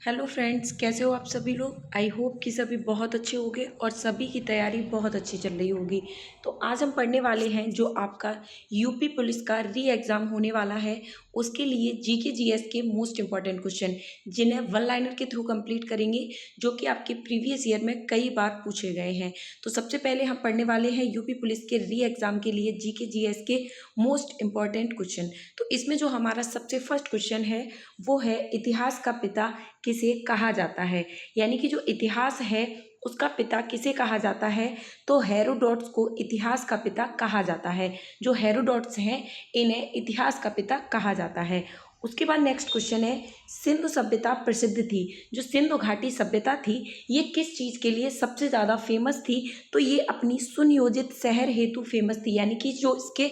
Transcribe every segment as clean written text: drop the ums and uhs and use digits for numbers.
Hello friends, कैसे हो आप सभी लोग। आई होप कि सभी बहुत अच्छे होंगे और सभी की तैयारी बहुत अच्छी चल रही होगी। तो आज हम पढ़ने वाले हैं जो आपका यूपी पुलिस का री एग्ज़ाम होने वाला है, उसके लिए जीके जीएस के मोस्ट इंपॉर्टेंट क्वेश्चन जिन्हें वन लाइनर के थ्रू कंप्लीट करेंगे, जो कि आपके प्रीवियस ईयर में कई बार पूछे गए हैं। तो सबसे पहले हम पढ़ने वाले हैं यूपी पुलिस के री एग्ज़ाम के लिए जीके जीएस के मोस्ट इंपॉर्टेंट क्वेश्चन। तो इसमें जो हमारा सबसे फर्स्ट क्वेश्चन है वो है, इतिहास का पिता किसे कहा जाता है। यानी कि जो इतिहास है उसका पिता किसे कहा जाता है, तो हेरोडोटस को इतिहास का पिता कहा जाता है। जो हेरोडोटस हैं इन्हें इतिहास का पिता कहा जाता है। उसके बाद नेक्स्ट क्वेश्चन है, सिंधु सभ्यता प्रसिद्ध थी। जो सिंधु घाटी सभ्यता थी ये किस चीज़ के लिए सबसे ज़्यादा फेमस थी, तो ये अपनी सुनियोजित शहर हेतु फेमस थी। यानी कि जो इसके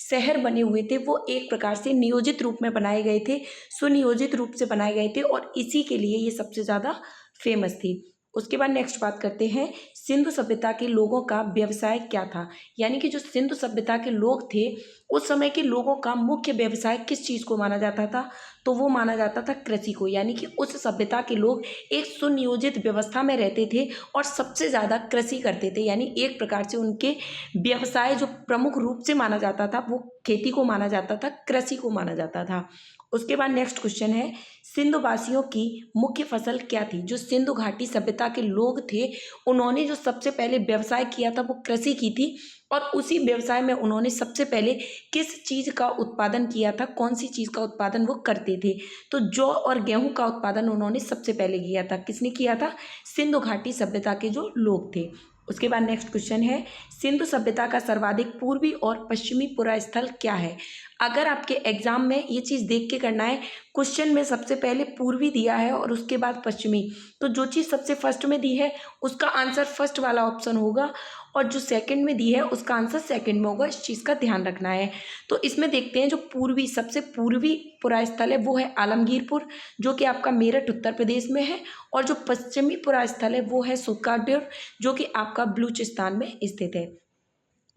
शहर बने हुए थे वो एक प्रकार से नियोजित रूप में बनाए गए थे, सुनियोजित रूप से बनाए गए थे और इसी के लिए ये सबसे ज़्यादा फेमस थी। उसके बाद नेक्स्ट बात करते हैं, सिंधु सभ्यता के लोगों का व्यवसाय क्या था। यानी कि जो सिंधु सभ्यता के लोग थे उस समय के लोगों का मुख्य व्यवसाय किस चीज़ को माना जाता था, तो वो माना जाता था कृषि को। यानी कि उस सभ्यता के लोग एक सुनियोजित व्यवस्था में रहते थे और सबसे ज़्यादा कृषि करते थे। यानी एक प्रकार से उनके व्यवसाय जो प्रमुख रूप से माना जाता था वो खेती को माना जाता था, कृषि को माना जाता था। उसके बाद नेक्स्ट क्वेश्चन है, सिंधु वासियों की मुख्य फसल क्या थी। जो सिंधु घाटी सभ्यता के लोग थे उन्होंने जो सबसे पहले व्यवसाय किया था वो कृषि की थी और उसी व्यवसाय में उन्होंने सबसे पहले किस चीज़ का उत्पादन किया था, कौन सी चीज़ का उत्पादन वो करते थे, तो जौ और गेहूं का उत्पादन उन्होंने सबसे पहले किया था। किसने किया था, सिंधु घाटी सभ्यता के जो लोग थे। उसके बाद नेक्स्ट क्वेश्चन है, सिंधु सभ्यता का सर्वाधिक पूर्वी और पश्चिमी पुरा स्थल क्या है। अगर आपके एग्जाम में ये चीज़ देख के करना है, क्वेश्चन में सबसे पहले पूर्वी दिया है और उसके बाद पश्चिमी, तो जो चीज़ सबसे फर्स्ट में दी है उसका आंसर फर्स्ट वाला ऑप्शन होगा और जो सेकंड में दी है उसका आंसर सेकंड में होगा। इस चीज़ का ध्यान रखना है। तो इसमें देखते हैं, जो पूर्वी सबसे पूर्वी पुरा स्थल है वो है आलमगीरपुर, जो कि आपका मेरठ उत्तर प्रदेश में है, और जो पश्चिमी पुरा स्थल है वो है सुकाडुर, जो कि आपका बलूचिस्तान में स्थित है।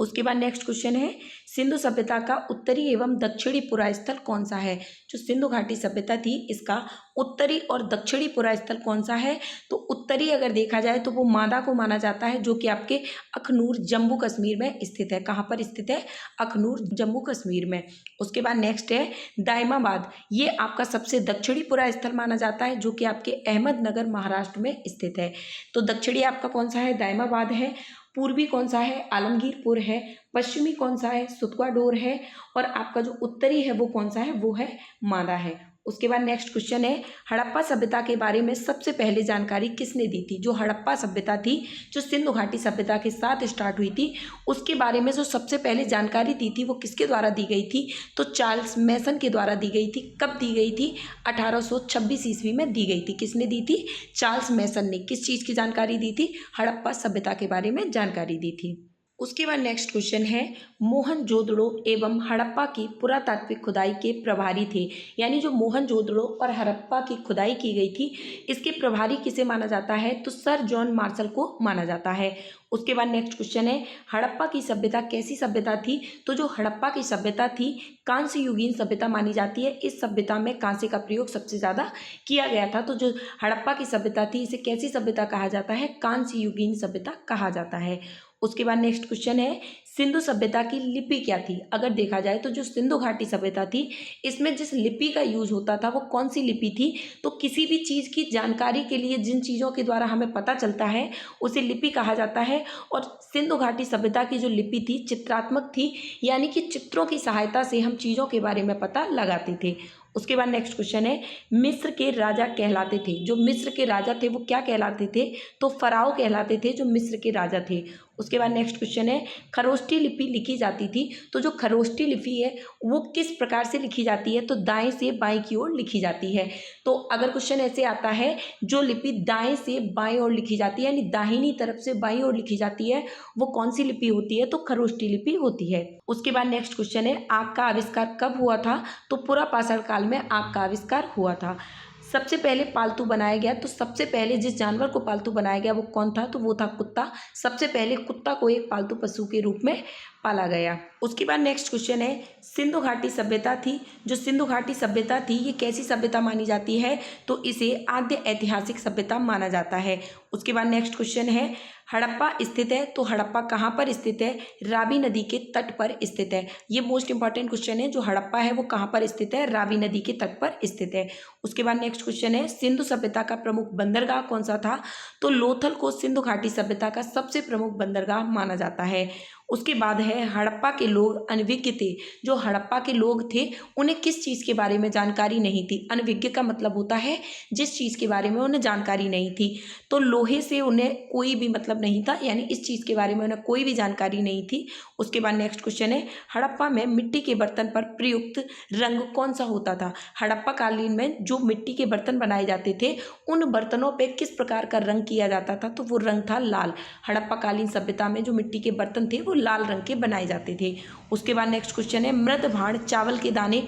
उसके बाद नेक्स्ट क्वेश्चन है, सिंधु सभ्यता का उत्तरी एवं दक्षिणी पुरा स्थल कौन सा है। जो सिंधु घाटी सभ्यता थी इसका उत्तरी और दक्षिणी पुरा स्थल कौन सा है, तो उत्तरी अगर देखा जाए तो वो मादा को माना जाता है, जो कि आपके अखनूर जम्मू कश्मीर में स्थित है। कहाँ पर स्थित है, अखनूर जम्मू कश्मीर में। उसके बाद नेक्स्ट है दायमाबाद, ये आपका सबसे दक्षिणी पुरा स्थल माना जाता है, जो कि आपके अहमदनगर महाराष्ट्र में स्थित है। तो दक्षिणी आपका कौन सा है, दायमाबाद है। पूर्वी कौन सा है, आलमगीरपुर है। पश्चिमी कौन सा है, सुतवाडोर है। और आपका जो उत्तरी है वो कौन सा है, वो है मादा है। उसके बाद नेक्स्ट क्वेश्चन है, हड़प्पा सभ्यता के बारे में सबसे पहले जानकारी किसने दी थी। जो हड़प्पा सभ्यता थी जो सिंधु घाटी सभ्यता के साथ स्टार्ट हुई थी, उसके बारे में जो सबसे पहले जानकारी दी थी वो किसके द्वारा दी गई थी, तो चार्ल्स मैसन के द्वारा दी गई थी। कब दी गई थी, 1826 ईस्वी में दी गई थी। किसने दी थी, चार्ल्स मैसन ने। किस चीज़ की जानकारी दी थी, हड़प्पा सभ्यता के बारे में जानकारी दी थी। उसके बाद नेक्स्ट क्वेश्चन है, मोहनजोदड़ो एवं हड़प्पा की पुरातात्विक खुदाई के प्रभारी थे। यानी जो मोहनजोदड़ो और हड़प्पा की खुदाई की गई थी इसके प्रभारी किसे माना जाता है, तो सर जॉन मार्शल को माना जाता है। उसके बाद नेक्स्ट क्वेश्चन है, हड़प्पा की सभ्यता कैसी सभ्यता थी, तो जो हड़प्पा की सभ्यता थी कांस्य युगीन सभ्यता मानी जाती है। इस सभ्यता में कांस्य का प्रयोग सबसे ज़्यादा किया गया था। तो जो हड़प्पा की सभ्यता थी इसे कैसी सभ्यता कहा जाता है, कांस्य युगीन सभ्यता कहा जाता है। उसके बाद नेक्स्ट क्वेश्चन है, सिंधु सभ्यता की लिपि क्या थी। अगर देखा जाए तो जो सिंधु घाटी सभ्यता थी इसमें जिस लिपि का यूज होता था वो कौन सी लिपि थी, तो किसी भी चीज़ की जानकारी के लिए जिन चीज़ों के द्वारा हमें पता चलता है उसे लिपि कहा जाता है। और सिंधु घाटी सभ्यता की जो लिपि थी चित्रात्मक थी, यानी कि चित्रों की सहायता से हम चीज़ों के बारे में पता लगाते थे। उसके बाद नेक्स्ट क्वेश्चन है, मिस्र के राजा कहलाते थे। जो मिस्र के राजा थे वो क्या कहलाते थे, तो फराओ कहलाते थे जो मिस्र के राजा थे। उसके बाद नेक्स्ट क्वेश्चन है, खरोष्ठी लिपि लिखी जाती थी। तो जो खरोष्ठी लिपि है वो किस प्रकार से लिखी जाती है, तो दाएं से बाएं की ओर लिखी जाती है। तो अगर क्वेश्चन ऐसे आता है, जो लिपि दाएं से बाएं ओर लिखी जाती है यानी दाहिनी तरफ से बाईं ओर लिखी जाती है वो कौन सी लिपि होती है, तो खरोष्ठी लिपि होती है। उसके बाद नेक्स्ट क्वेश्चन है, आग का आविष्कार कब हुआ था, तो पूरा पाषाण काल में आग का आविष्कार हुआ था। सबसे पहले पालतू बनाया गया, तो सबसे पहले जिस जानवर को पालतू बनाया गया वो कौन था, तो वो था कुत्ता। सबसे पहले कुत्ता को एक पालतू पशु के रूप में पाला गया। उसके बाद नेक्स्ट क्वेश्चन है, सिंधु घाटी सभ्यता थी, जो सिंधु घाटी सभ्यता थी ये कैसी सभ्यता मानी जाती है, तो इसे आद्य ऐतिहासिक सभ्यता माना जाता है। उसके बाद नेक्स्ट क्वेश्चन है, हड़प्पा स्थित है, तो हड़प्पा कहाँ पर स्थित है, रावी नदी के तट पर स्थित है। ये मोस्ट इंपॉर्टेंट क्वेश्चन है, जो हड़प्पा है वो कहाँ पर स्थित है, रावी नदी के तट पर स्थित है। उसके बाद नेक्स्ट क्वेश्चन है, सिंधु सभ्यता का प्रमुख बंदरगाह कौन सा था, तो लोथल को सिंधु घाटी सभ्यता का सबसे प्रमुख बंदरगाह माना जाता है। उसके बाद है, हड़प्पा के लोग अनभिज्ञ थे, जो हड़प्पा के लोग थे उन्हें किस चीज़ के बारे में जानकारी नहीं थी। अनभिज्ञ का मतलब होता है जिस चीज़ के बारे में उन्हें जानकारी नहीं थी, तो लोहे से उन्हें कोई भी मतलब नहीं था, यानी इस चीज़ के बारे में उन्हें कोई भी जानकारी नहीं थी। उसके बाद नेक्स्ट क्वेश्चन है, हड़प्पा में मिट्टी के बर्तन पर प्रयुक्त रंग कौन सा होता था। हड़प्पा कालीन में जो मिट्टी के बर्तन बनाए जाते थे उन बर्तनों पे किस प्रकार का रंग किया जाता था, तो वो रंग था लाल। हड़प्पा कालीन सभ्यता में जो मिट्टी के बर्तन थे वो लाल रंग के बनाए जाते थे। उसके बाद नेक्स्ट क्वेश्चन है, मृद भाण चावल के दाने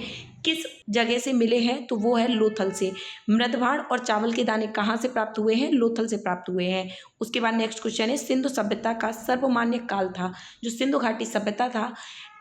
किस जगह से मिले हैं, तो वो है लोथल से। मृद भाण और चावल के दाने कहाँ से प्राप्त हुए हैं, लोथल से प्राप्त हुए हैं। उसके बाद नेक्स्ट क्वेश्चन है, सिंधु सभ्यता का सर्वमान्य काल था, जो सिंधु घाटी सभ्यता था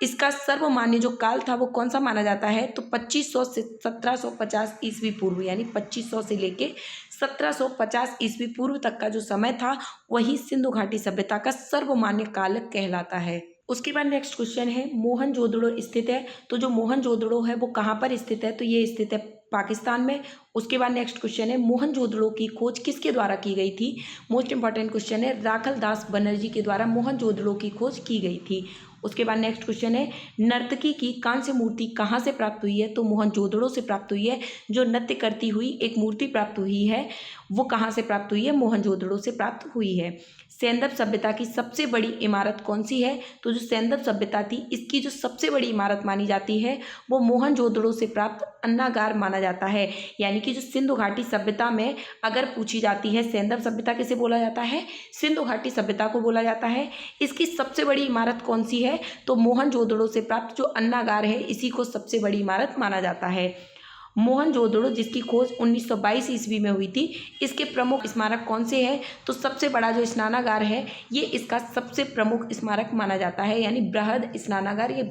इसका सर्वमान्य जो काल था वो कौन सा माना जाता है, तो 2500 से 1750 ईस्वी पूर्व, यानी 2500 से लेके 1750 ईस्वी पूर्व तक का जो समय था वही सिंधु घाटी सभ्यता का सर्वमान्य काल कहलाता है। उसके बाद नेक्स्ट क्वेश्चन है, मोहनजोदड़ो स्थित है, तो जो मोहनजोदड़ो है वो कहाँ पर स्थित है, तो ये स्थित है पाकिस्तान में। उसके बाद नेक्स्ट क्वेश्चन है, मोहनजोदड़ो की खोज किसके द्वारा की गई थी। मोस्ट इंपॉर्टेंट क्वेश्चन है, राखल दास बनर्जी के द्वारा मोहनजोदड़ो की खोज की गई थी। उसके बाद नेक्स्ट क्वेश्चन है, नर्तकी की कांस्य मूर्ति कहाँ से प्राप्त हुई है, तो मोहनजोदड़ो से प्राप्त हुई है। जो नृत्य करती हुई एक मूर्ति प्राप्त हुई है वो कहाँ से प्राप्त हुई है, मोहनजोदड़ो से प्राप्त हुई है। सैंदव सभ्यता की सबसे बड़ी इमारत कौन सी है, तो जो सैंदव सभ्यता थी इसकी जो सबसे बड़ी इमारत मानी जाती है वो मोहनजोदड़ो से प्राप्त अन्नागार माना जाता है। यानी कि जो सिंधु घाटी सभ्यता में अगर पूछी जाती है सैंदव सभ्यता किसे बोला जाता है, सिंधु घाटी सभ्यता को बोला जाता है। इसकी सबसे बड़ी इमारत कौन सी है, तो मोहनजोदड़ो से प्राप्त जो अन्नागार है इसी को सबसे बड़ी इमारत माना जाता है। मोहनजोदड़ो जिसकी खोज 1922 ईस्वी में हुई थी, इसके प्रमुख स्मारक कौन से हैं, तो सबसे बड़ा जो स्नानागार है ये इसका सबसे प्रमुख स्मारक माना जाता है, यानी बृहद स्नानागार, ये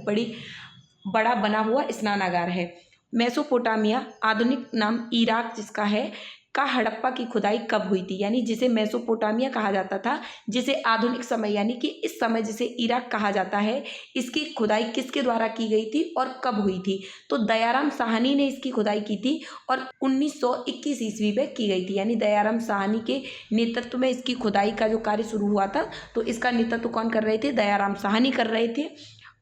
बड़ा बना हुआ स्नानागार है। मेसोपोटामिया आधुनिक नाम इराक जिसका है का हड़प्पा की खुदाई कब हुई थी, यानी जिसे मेसोपोटामिया कहा जाता था, जिसे आधुनिक समय यानी कि इस समय जिसे इराक कहा जाता है, इसकी खुदाई किसके द्वारा की गई थी और कब हुई थी, तो दयाराम साहनी ने इसकी खुदाई की थी और 1921 ईस्वी में की गई थी। यानी दयाराम साहनी के नेतृत्व में इसकी खुदाई का जो कार्य शुरू हुआ था, तो इसका नेतृत्व कौन कर रहे थे, दयाराम साहनी कर रहे थे।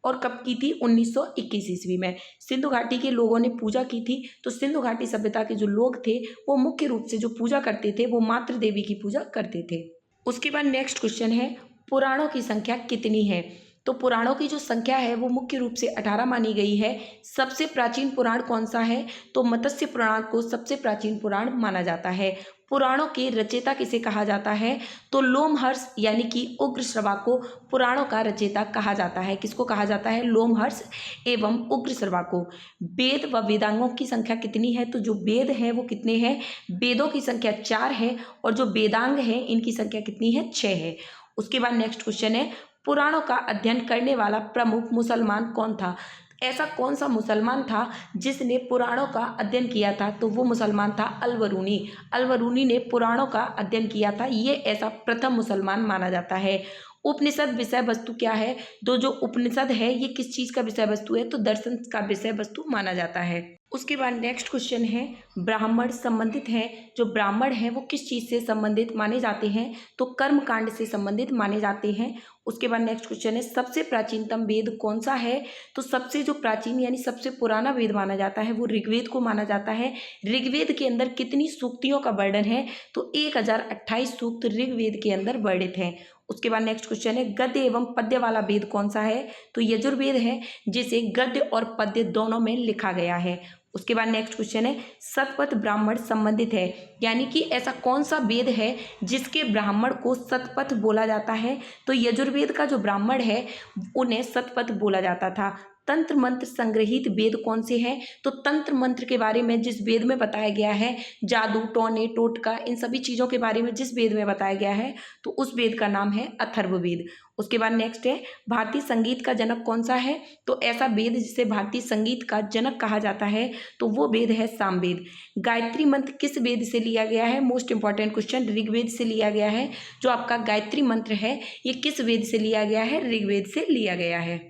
और कब की थी, 1921 ईस्वी में। सिंधु घाटी के लोगों ने पूजा की थी, तो सिंधु घाटी सभ्यता के जो लोग थे वो मुख्य रूप से जो पूजा करते थे वो मातृ देवी की पूजा करते थे। उसके बाद नेक्स्ट क्वेश्चन है, पुराणों की संख्या कितनी है, तो पुराणों की जो संख्या है वो मुख्य रूप से 18 मानी गई है। सबसे प्राचीन पुराण कौन सा है, तो मत्स्य पुराण को सबसे प्राचीन पुराण माना जाता है। पुराणों के रचयिता किसे कहा जाता है, तो लोमहर्ष यानी कि उग्रश्रवा को पुराणों का रचयिता कहा जाता है। किसको कहा जाता है, लोमहर्ष एवं उग्रश्रवा को। वेद व वेदांगों की संख्या कितनी है, तो जो वेद है वो कितने हैं, वेदों की संख्या 4 है और जो वेदांग है इनकी संख्या कितनी है, 6 है। उसके बाद नेक्स्ट क्वेश्चन है, पुराणों का अध्ययन करने वाला प्रमुख मुसलमान कौन था, ऐसा कौन सा मुसलमान था जिसने पुराणों का अध्ययन किया था, तो वो मुसलमान था अलवरूनी। अलवरूनी ने पुराणों का अध्ययन किया था, ये ऐसा प्रथम मुसलमान माना जाता है। उपनिषद विषय वस्तु क्या है, तो जो उपनिषद है ये किस चीज़ का विषय वस्तु है, तो दर्शन का विषय वस्तु माना जाता है। उसके बाद नेक्स्ट क्वेश्चन है, ब्राह्मण संबंधित हैं, जो ब्राह्मण हैं वो किस चीज़ से संबंधित माने जाते हैं, तो कर्म कांड से संबंधित माने जाते हैं। उसके बाद नेक्स्ट क्वेश्चन है, सबसे प्राचीनतम वेद कौन सा है, तो सबसे जो प्राचीन यानी सबसे पुराना वेद माना जाता है वो ऋग्वेद को माना जाता है। ऋग्वेद के अंदर कितनी सूक्तियों का वर्णन है, तो 1028 सूक्त ऋग्वेद के अंदर वर्णित हैं। उसके बाद नेक्स्ट क्वेश्चन है, गद्य एवं पद्य वाला वेद कौन सा है, तो यजुर्वेद है, जिसे गद्य और पद्य दोनों में लिखा गया है। उसके बाद नेक्स्ट क्वेश्चन है, शतपथ ब्राह्मण संबंधित है, यानी कि ऐसा कौन सा वेद है जिसके ब्राह्मण को शतपथ बोला जाता है, तो यजुर्वेद का जो ब्राह्मण है उन्हें शतपथ बोला जाता था। तंत्र मंत्र संग्रहित वेद कौन से हैं? तो तंत्र मंत्र के बारे में जिस वेद में बताया गया है, जादू, टोने, टोटका, इन सभी चीज़ों के बारे में जिस वेद में बताया गया है, तो उस वेद का नाम है अथर्ववेद। उसके बाद नेक्स्ट है, भारतीय संगीत का जनक कौन सा है? तो ऐसा वेद जिसे भारतीय संगीत का जनक कहा जाता है, तो वो वेद है सामवेद। गायत्री मंत्र किस वेद से लिया गया है? मोस्ट इंपॉर्टेंट क्वेश्चन, ऋग्वेद से लिया गया है। जो आपका गायत्री मंत्र है, ये किस वेद से लिया गया है? ऋग्वेद से लिया गया है।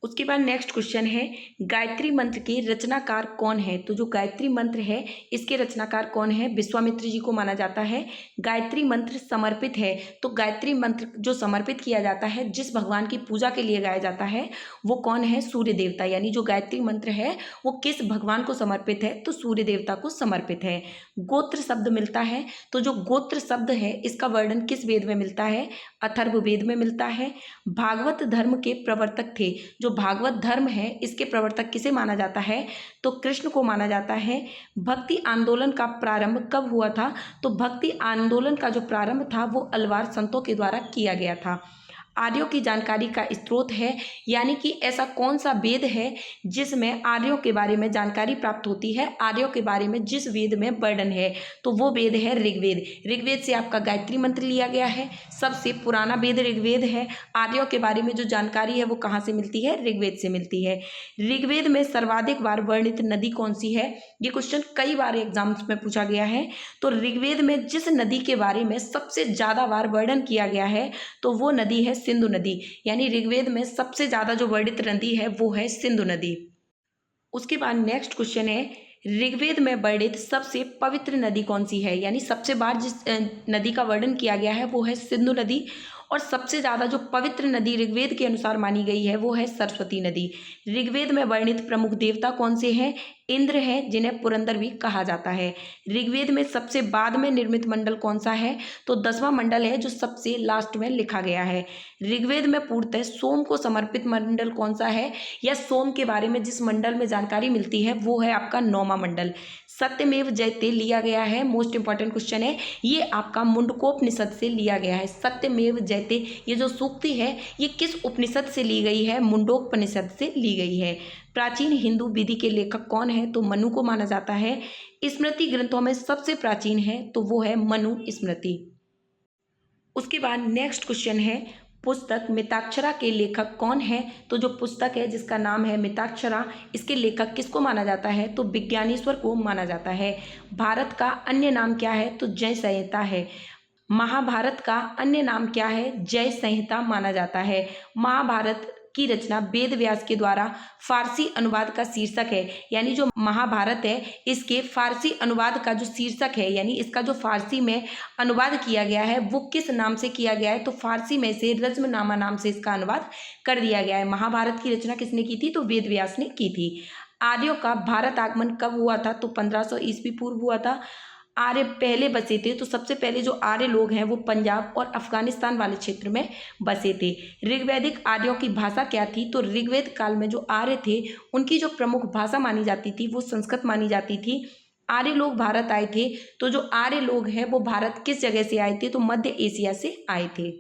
उसके बाद नेक्स्ट क्वेश्चन है, गायत्री मंत्र के रचनाकार कौन है? तो जो गायत्री मंत्र है, इसके रचनाकार कौन है? विश्वामित्र जी को माना जाता है। गायत्री मंत्र समर्पित है, तो गायत्री मंत्र जो समर्पित किया जाता है, जिस भगवान की पूजा के लिए गाया जाता है, वो कौन है? सूर्य देवता। यानी जो गायत्री मंत्र है वो किस भगवान को समर्पित है? तो सूर्य देवता को समर्पित है। गोत्र शब्द मिलता है, तो जो गोत्र शब्द है इसका वर्णन किस वेद में मिलता है? अथर्ववेद में मिलता है। भागवत धर्म के प्रवर्तक थे, जो भागवत धर्म है इसके प्रवर्तक किसे माना जाता है? तो कृष्ण को माना जाता है। भक्ति आंदोलन का प्रारंभ कब हुआ था? तो भक्ति आंदोलन का जो प्रारंभ था वो अलवार संतों के द्वारा किया गया था। आर्यों की जानकारी का स्रोत है, यानी कि ऐसा कौन सा वेद है जिसमें आर्यों के बारे में जानकारी प्राप्त होती है? आर्यों के बारे में जिस वेद में वर्णन है, तो वो वेद है ऋग्वेद। ऋग्वेद से आपका गायत्री मंत्र लिया गया है, सबसे पुराना वेद ऋग्वेद है। आर्यों के बारे में जो जानकारी है वो कहाँ से मिलती है? ऋग्वेद से मिलती है। ऋग्वेद में सर्वाधिक बार वर्णित नदी कौन सी है? ये क्वेश्चन कई बार एग्जाम्स में पूछा गया है। तो ऋग्वेद में जिस नदी के बारे में सबसे ज़्यादा बार वर्णन किया गया है, तो वो नदी है सिंधु नदी। यानी ऋग्वेद में सबसे ज़्यादा जो वर्णित नदी है वो है सिंधु नदी। उसके बाद नेक्स्ट क्वेश्चन है, ऋग्वेद में वर्णित सबसे पवित्र नदी कौन सी है? यानी सबसे बार जिस नदी का वर्णन किया गया है वो है सिंधु नदी, और सबसे ज़्यादा जो पवित्र नदी ऋग्वेद के अनुसार मानी गई है वो है सरस्वती नदी। ऋग्वेद में वर्णित प्रमुख देवता कौन से हैं? इंद्र है, जिन्हें पुरंदर भी कहा जाता है। ऋग्वेद में सबसे बाद में निर्मित मंडल कौन सा है? तो 10वां मंडल है, जो सबसे लास्ट में लिखा गया है। ऋग्वेद में पूर्णतः सोम को समर्पित मंडल कौन सा है? या सोम के बारे में जिस मंडल में जानकारी मिलती है वो है आपका 9वां मंडल। सत्यमेव जयते लिया गया है, मोस्ट इंपॉर्टेंट क्वेश्चन है, ये आपका मुंडकोपनिषद से लिया गया है। सत्यमेव जयते ये जो सूक्ति है ये किस उपनिषद से ली गई है? मुंडकोपनिषद से ली गई है। प्राचीन हिंदू विधि के लेखक कौन है? तो मनु को माना जाता है। स्मृति ग्रंथों में सबसे प्राचीन है तो वो है मनु स्मृति। उसके बाद नेक्स्ट क्वेश्चन है, पुस्तक मिताक्षरा के लेखक कौन है? तो जो पुस्तक है जिसका नाम है मिताक्षरा, इसके लेखक किसको माना जाता है? तो विज्ञानेश्वर को माना जाता है। भारत का अन्य नाम क्या है? तो जय संहिता है। महाभारत का अन्य नाम क्या है? जय संहिता माना जाता है। महाभारत की रचना वेद व्यास के द्वारा फारसी अनुवाद का शीर्षक है। यानी जो महाभारत है इसके फारसी अनुवाद का जो शीर्षक है, यानी इसका जो फारसी में अनुवाद किया गया है वो किस नाम से किया गया है? तो फारसी में से रज्मनामा नाम से इसका अनुवाद कर दिया गया है। महाभारत की रचना किसने की थी? तो वेद व्यास ने की थी। आर्यों का भारत आगमन कब हुआ था? तो 1500 ईस्वी पूर्व हुआ था। आर्य पहले बसे थे, तो सबसे पहले जो आर्य लोग हैं वो पंजाब और अफगानिस्तान वाले क्षेत्र में बसे थे। ऋग्वैदिक आर्यों की भाषा क्या थी? तो ऋग्वेद काल में जो आर्य थे उनकी जो प्रमुख भाषा मानी जाती थी वो संस्कृत मानी जाती थी। आर्य लोग भारत आए थे, तो जो आर्य लोग हैं वो भारत किस जगह से आए थे? तो मध्य एशिया से आए थे।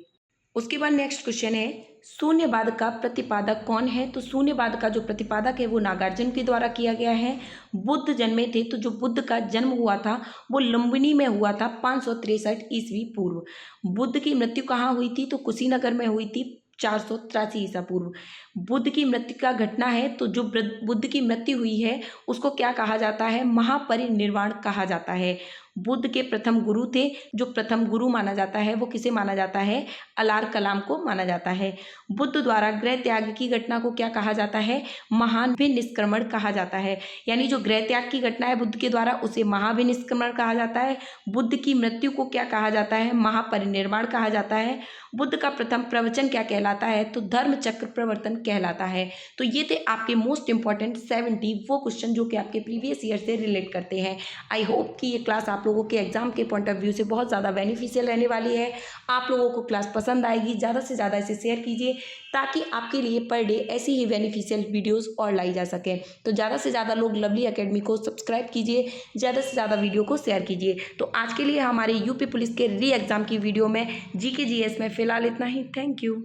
उसके बाद नेक्स्ट क्वेश्चन है, शून्यवाद का प्रतिपादक कौन है? तो शून्यवाद का जो प्रतिपादक है वो नागार्जुन के द्वारा किया गया है। बुद्ध जन्मे थे, तो जो बुद्ध का जन्म हुआ था वो लुम्बिनी में हुआ था 563 ईस्वी पूर्व। बुद्ध की मृत्यु कहाँ हुई थी? तो कुशीनगर में हुई थी 483 ईसा पूर्व। बुद्ध की मृत्यु का घटना है, तो जो बुद्ध की मृत्यु हुई है उसको क्या कहा जाता है? महापरिनिर्वाण कहा जाता है। बुद्ध के प्रथम गुरु थे, जो प्रथम गुरु माना जाता है वो किसे माना जाता है? अलार कलाम को माना जाता है। बुद्ध द्वारा गृह त्याग की घटना को क्या कहा जाता है? महाभिनिष्क्रमण कहा जाता है। यानी जो गृह त्याग की घटना है बुद्ध के द्वारा उसे महाभिनिष्क्रमण कहा जाता है। बुद्ध की मृत्यु को क्या कहा जाता है? महापरिनिर्वाण कहा जाता है। बुद्ध का प्रथम प्रवचन क्या कहलाता है? तो धर्म चक्र प्रवर्तन कहलाता है। तो ये थे आपके मोस्ट इंपॉर्टेंट 70 वो क्वेश्चन जो कि आपके प्रीवियस ईयर से रिलेट करते हैं। आई होप कि ये क्लास आप लोगों के एग्जाम के पॉइंट ऑफ व्यू से बहुत ज़्यादा बेनिफिशियल रहने वाली है। आप लोगों को क्लास पसंद आएगी, ज़्यादा से ज़्यादा इसे शेयर कीजिए ताकि आपके लिए पर डे ऐसी ही बेनिफिशियल वीडियोस और लाई जा सके। तो ज़्यादा से ज़्यादा लोग लवली एकेडमी को सब्सक्राइब कीजिए, ज़्यादा से ज़्यादा वीडियो को शेयर कीजिए। तो आज के लिए हमारे यूपी पुलिस के री एग्ज़ाम की वीडियो में जीके जीएस में फ़िलहाल इतना ही। Thank you.